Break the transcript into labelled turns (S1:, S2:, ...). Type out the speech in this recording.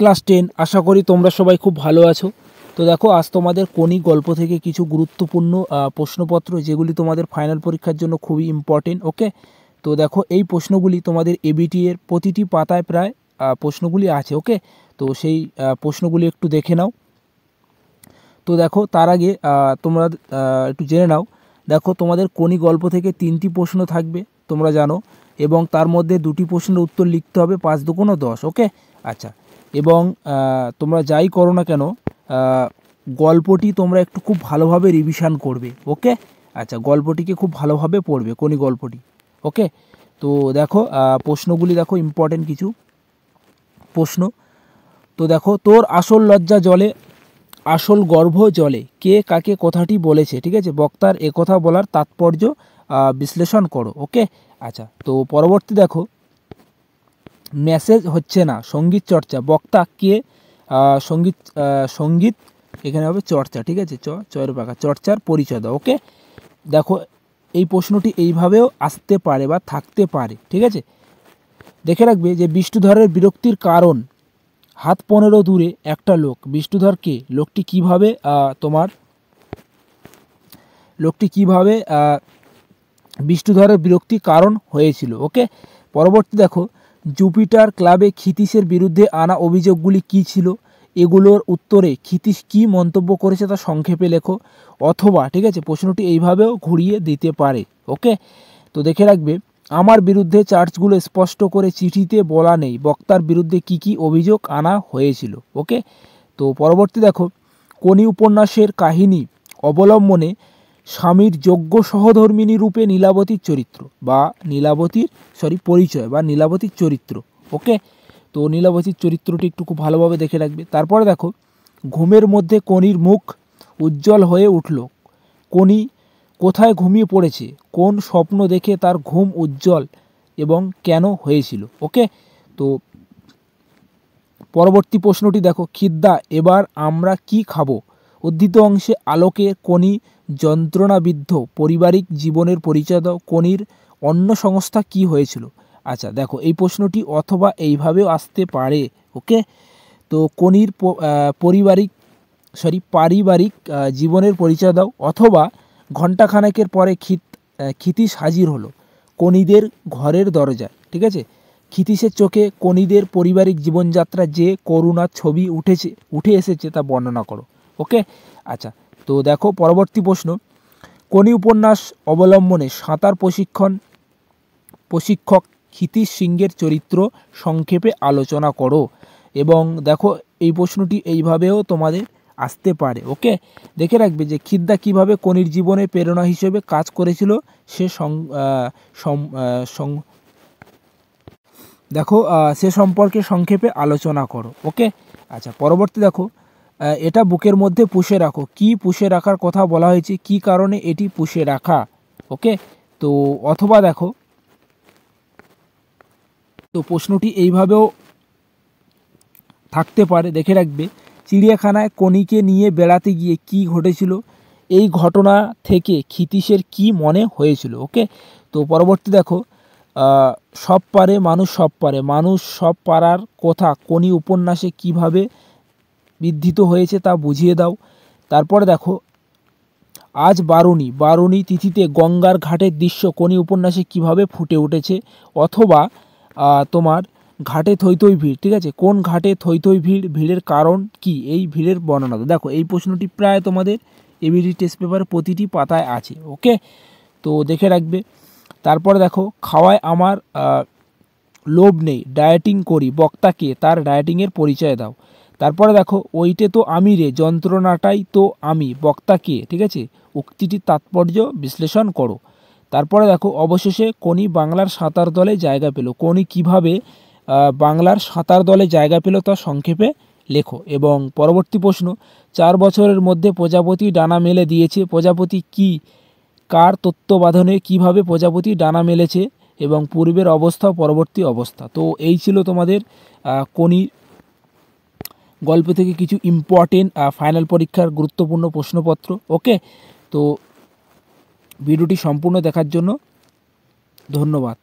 S1: Class 10 আশা করি তোমরা সবাই খুব ভালো আছো। তো দেখো আজ তোমাদের কোনি গল্প থেকে কিছু গুরুত্বপূর্ণ প্রশ্নপত্র যেগুলি তোমাদের ফাইনাল পরীক্ষার জন্য খুবই ইম্পর্টেন্ট। ওকে, তো দেখো এই প্রশ্নগুলি তোমাদের এবিটি এর প্রতিটি পাতায় প্রায় প্রশ্নগুলি আছে। ওকে, তো সেই প্রশ্নগুলি একটু দেখে নাও। তো দেখো তার আগে তোমরা একটু জেনে নাও। দেখো তোমাদের কোনি গল্প থেকে 3টি প্রশ্ন থাকবে তোমরা জানো, এবং তার মধ্যে 2টি প্রশ্নের উত্তর লিখতে হবে 5 দুগুণ 10। ওকে, আচ্ছা, এবং তোমরা যাই করো না কেন গল্পটি তোমরা একটু খুব ভালোভাবে রিভিশন করবে। ওকে, আচ্ছা, গল্পটিকে খুব ভালোভাবে পড়বে কোনি গল্পটি। ওকে, তো দেখো প্রশ্নগুলি দেখো ইম্পর্টেন্ট কিছু প্রশ্ন। তো দেখো, তোর আসল লজ্জা জলে আসল গর্ভ জলে, কে কাকে কথাটি বলেছে? ঠিক আছে, বক্তার একথা বলার তাৎপর্য বিশ্লেষণ করো। ওকে, আচ্ছা, তো পরবর্তী দেখো, মেসেজ হচ্ছে না সঙ্গীত চর্চা, বক্তা কে? সঙ্গীত এখানে হবে চর্চা। ঠিক আছে, চয়ের পাকা চর্চার পরিচয় দাও। ওকে, দেখো এই প্রশ্নটি এইভাবেও আসতে পারে বা থাকতে পারে। ঠিক আছে, দেখে রাখবে যে বিষ্ণুধরের বিরক্তির কারণ, হাত 15 দূরে একটা লোক। বিষ্ণুধর কে? লোকটি কিভাবে বিষ্ণুধরের বিরক্তির কারণ হয়েছিল। ওকে, পরবর্তী দেখো, জুপিটার ক্লাবে ক্ষিতীশের বিরুদ্ধে আনা অভিযোগগুলি কী ছিল? এগুলোর উত্তরে ক্ষিতীশ কী মন্তব্য করেছে তা সংক্ষেপে লেখো। অথবা ঠিক আছে, প্রশ্নটি এইভাবেও ঘুরিয়ে দিতে পারে। ওকে, তো দেখে রাখবে, আমার বিরুদ্ধে চার্জগুলো স্পষ্ট করে চিঠিতে বলা নেই বক্তার বিরুদ্ধে কি কি অভিযোগ আনা হয়েছিল। ওকে, তো পরবর্তী দেখো, কোনি উপন্যাসের কাহিনী অবলম্বনে স্বামীর যোগ্য সহধর্মিণী রূপে নীলাবতীর চরিত্র বা পরিচয় বা নীলাবতীর চরিত্র। ওকে, তো নীলাবতীর চরিত্রটি একটু খুব ভালোভাবে দেখে রাখবে। তারপরে দেখো, ঘুমের মধ্যে কোনির মুখ উজ্জ্বল হয়ে উঠল। কোনি কোথায় ঘুমিয়ে পড়েছে? কোন স্বপ্ন দেখে তার ঘুম উজ্জ্বল এবং কেন হয়েছিল? ওকে, তো পরবর্তী প্রশ্নটি দেখো, খিদ্দা এবার আমরা কি খাবো? উদ্ধৃত অংশে আলোকে কোনি যন্ত্রণাবিদ্ধ পারিবারিক জীবনের পরিচয় দাও। কোনির অন্য সংস্থা কি হয়েছিল? আচ্ছা, দেখো এই প্রশ্নটি অথবা এইভাবেও আসতে পারে। ওকে, তো কোনির পারিবারিক জীবনের পরিচয় দাও। অথবা ঘণ্টাখানেকের পরে ক্ষিতীশ হাজির হলো কোনিদের ঘরের দরজায়। ঠিক আছে, ক্ষিতীশের চোখে কোনিদের পারিবারিক জীবনযাত্রা যে করুণার ছবি উঠে এসেছে তা বর্ণনা করো। ওকে, আচ্ছা, তো দেখো পরবর্তী প্রশ্ন, কোনি উপন্যাস অবলম্বনে সাঁতার প্রশিক্ষক ক্ষিতীশ সিংহের চরিত্র সংক্ষেপে আলোচনা করো। এবং দেখো এই প্রশ্নটি এইভাবেও তোমাদের আসতে পারে। ওকে, দেখে রাখবে যে খিদ্দা কিভাবে কোনির জীবনে প্রেরণা হিসেবে কাজ করেছিল সে সম্পর্কে সংক্ষেপে আলোচনা করো। ওকে, আচ্ছা, পরবর্তী দেখো, এটা বুকের মধ্যে পুষে রাখো। কি পুষে রাখার কথা বলা হয়েছে? কি কারণে এটি পুষে রাখা? ওকে, তো অথবা দেখো, তো প্রশ্নটি এইভাবেও থাকতে পারে, দেখে রাখবে, চিড়িয়াখানায় কোনিকে নিয়ে বেড়াতে গিয়ে কি ঘটেছিল? এই ঘটনা থেকে ক্ষিতীশের কি মনে হয়েছিল? ওকে, তো পরবর্তী দেখো, সব পারে মানুষ সব পারার কথা কোনি উপন্যাসে কিভাবে বিধৃত হয়েছে তা বুঝিয়ে দাও। তারপরে দেখো, আজ বারুণী তিথিতে গঙ্গার ঘাটের দৃশ্য কোনি উপন্যাসে কিভাবে ফুটে উঠেছে? অথবা তোমার ঘাটে থই থই ভিড়। ঠিক আছে, কোন ঘাটে থই থই ভিড়ের কারণ কি? এই ভিড়ের বর্ণনা। দেখো এই প্রশ্নটি প্রায় তোমাদের এবিডি টেস্ট পেপারে প্রতিটি পাতায় আছে। ওকে, তো দেখে রাখবে। তারপরে দেখো, খাওয়ায় আমার লোভ নেই, ডায়েটিং করি, বক্তাকে তার ডায়েটিংয়ের পরিচয় দাও। তারপরে দেখো, ওইটে তো আমি রে, যন্ত্রণাটাই তো আমি, বক্তাকে। ঠিক আছে, উক্তিটির তাৎপর্য বিশ্লেষণ করো। তারপরে দেখো, অবশেষে কোনি বাংলার সাঁতার দলে জায়গা পেল। কোনি কিভাবে বাংলার সাঁতার দলে জায়গা পেল তা সংক্ষেপে লেখো। এবং পরবর্তী প্রশ্ন, 4 বছরের মধ্যে প্রজাপতি ডানা মেলে দিয়েছে। প্রজাপতি কি? কার তত্ত্বাবধানে কিভাবে প্রজাপতি ডানা মেলেছে এবং পূর্বের অবস্থা পরবর্তী অবস্থা। তো এই ছিল তোমাদের কোনি গল্প থেকে কিছু ইম্পর্টেন্ট ফাইনাল পরীক্ষার গুরুত্বপূর্ণ প্রশ্নপত্র। ওকে, তো ভিডিওটি সম্পূর্ণ দেখার জন্য ধন্যবাদ।